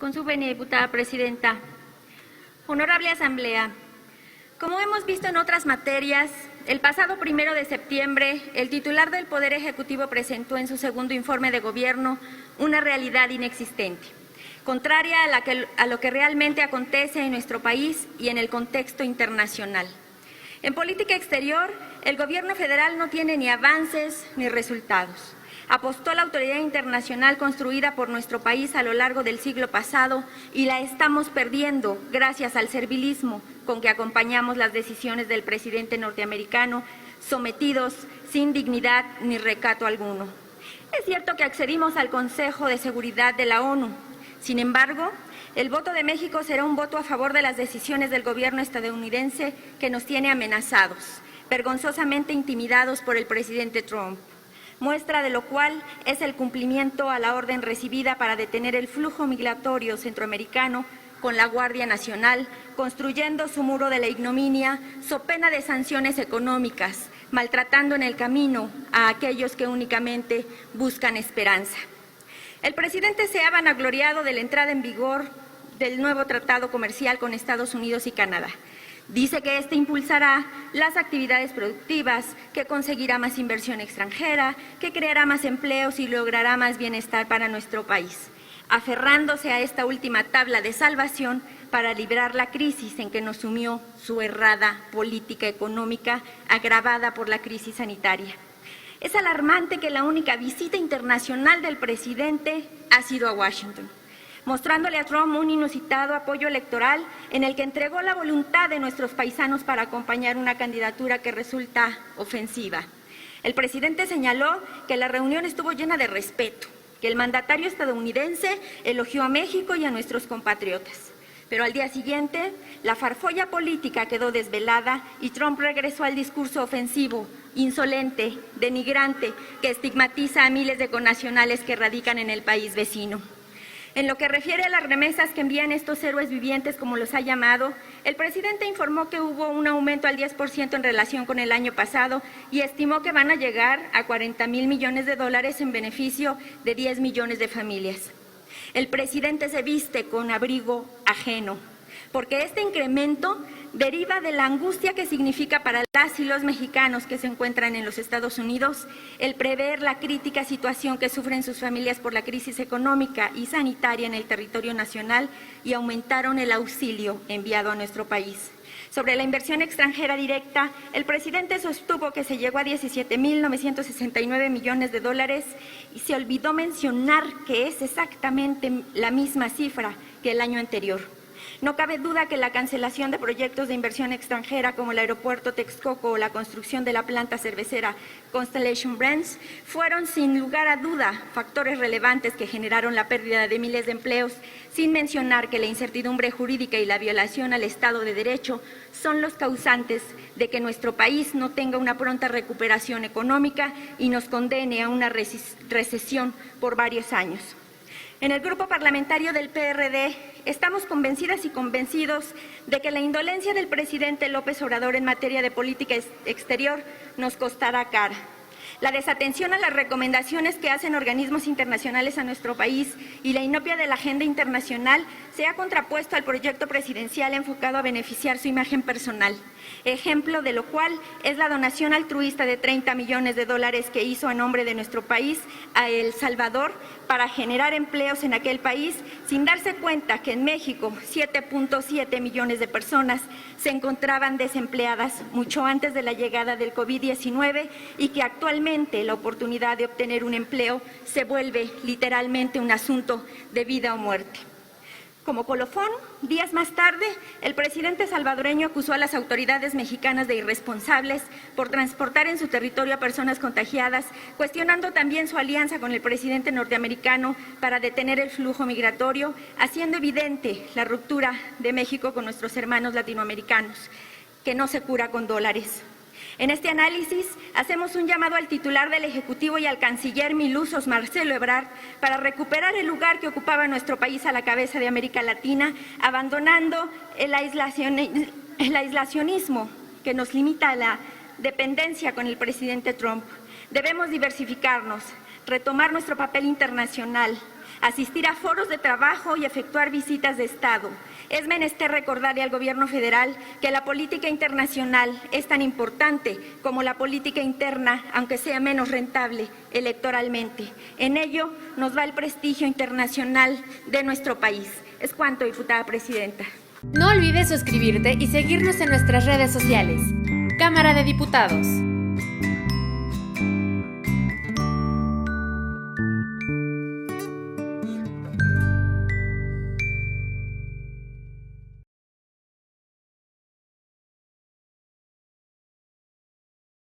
Con su venia, diputada presidenta. Honorable Asamblea, como hemos visto en otras materias, el pasado 1 de septiembre, el titular del Poder Ejecutivo presentó en su segundo informe de gobierno una realidad inexistente, contraria a lo que realmente acontece en nuestro país y en el contexto internacional. En política exterior, el Gobierno federal no tiene ni avances ni resultados. Apostó a la autoridad internacional construida por nuestro país a lo largo del siglo pasado y la estamos perdiendo gracias al servilismo con que acompañamos las decisiones del presidente norteamericano, sometidos sin dignidad ni recato alguno. Es cierto que accedimos al Consejo de Seguridad de la ONU. Sin embargo, el voto de México será un voto a favor de las decisiones del gobierno estadounidense que nos tiene amenazados, vergonzosamente intimidados por el presidente Trump. Muestra de lo cual es el cumplimiento a la orden recibida para detener el flujo migratorio centroamericano con la Guardia Nacional, construyendo su muro de la ignominia, so pena de sanciones económicas, maltratando en el camino a aquellos que únicamente buscan esperanza. El presidente se ha vanagloriado de la entrada en vigor del nuevo tratado comercial con Estados Unidos y Canadá. Dice que este impulsará las actividades productivas, que conseguirá más inversión extranjera, que creará más empleos y logrará más bienestar para nuestro país, aferrándose a esta última tabla de salvación para librar la crisis en que nos sumió su errada política económica agravada por la crisis sanitaria. Es alarmante que la única visita internacional del presidente ha sido a Washington, mostrándole a Trump un inusitado apoyo electoral en el que entregó la voluntad de nuestros paisanos para acompañar una candidatura que resulta ofensiva. El presidente señaló que la reunión estuvo llena de respeto, que el mandatario estadounidense elogió a México y a nuestros compatriotas. Pero al día siguiente, la farfolla política quedó desvelada y Trump regresó al discurso ofensivo, insolente, denigrante, que estigmatiza a miles de connacionales que radican en el país vecino. En lo que refiere a las remesas que envían estos héroes vivientes, como los ha llamado, el presidente informó que hubo un aumento al 10% en relación con el año pasado y estimó que van a llegar a 40,000 millones de dólares en beneficio de 10 millones de familias. El presidente se viste con abrigo ajeno, porque este incremento deriva de la angustia que significa para las y los mexicanos que se encuentran en los Estados Unidos el prever la crítica situación que sufren sus familias por la crisis económica y sanitaria en el territorio nacional y aumentaron el auxilio enviado a nuestro país. Sobre la inversión extranjera directa, el presidente sostuvo que se llegó a 17,969 millones de dólares y se olvidó mencionar que es exactamente la misma cifra que el año anterior. No cabe duda que la cancelación de proyectos de inversión extranjera como el aeropuerto Texcoco o la construcción de la planta cervecera Constellation Brands fueron sin lugar a duda factores relevantes que generaron la pérdida de miles de empleos, sin mencionar que la incertidumbre jurídica y la violación al Estado de Derecho son los causantes de que nuestro país no tenga una pronta recuperación económica y nos condene a una recesión por varios años. En el grupo parlamentario del PRD estamos convencidas y convencidos de que la indolencia del presidente López Obrador en materia de política exterior nos costará cara. La desatención a las recomendaciones que hacen organismos internacionales a nuestro país y la inopia de la agenda internacional se ha contrapuesto al proyecto presidencial enfocado a beneficiar su imagen personal. Ejemplo de lo cual es la donación altruista de 30 millones de dólares que hizo a nombre de nuestro país a El Salvador para generar empleos en aquel país, sin darse cuenta que en México 7.7 millones de personas se encontraban desempleadas mucho antes de la llegada del COVID-19 y que actualmente la oportunidad de obtener un empleo se vuelve literalmente un asunto de vida o muerte. Como colofón, días más tarde, el presidente salvadoreño acusó a las autoridades mexicanas de irresponsables por transportar en su territorio a personas contagiadas, cuestionando también su alianza con el presidente norteamericano para detener el flujo migratorio, haciendo evidente la ruptura de México con nuestros hermanos latinoamericanos, que no se cura con dólares. En este análisis, hacemos un llamado al titular del Ejecutivo y al canciller Milusos, Marcelo Ebrard, para recuperar el lugar que ocupaba nuestro país a la cabeza de América Latina, abandonando el aislacionismo que nos limita a la dependencia con el presidente Trump. Debemos diversificarnos, retomar nuestro papel internacional, asistir a foros de trabajo y efectuar visitas de Estado. Es menester recordarle al Gobierno federal que la política internacional es tan importante como la política interna, aunque sea menos rentable electoralmente. En ello nos va el prestigio internacional de nuestro país. Es cuanto, diputada presidenta. No olvides suscribirte y seguirnos en nuestras redes sociales. Cámara de Diputados.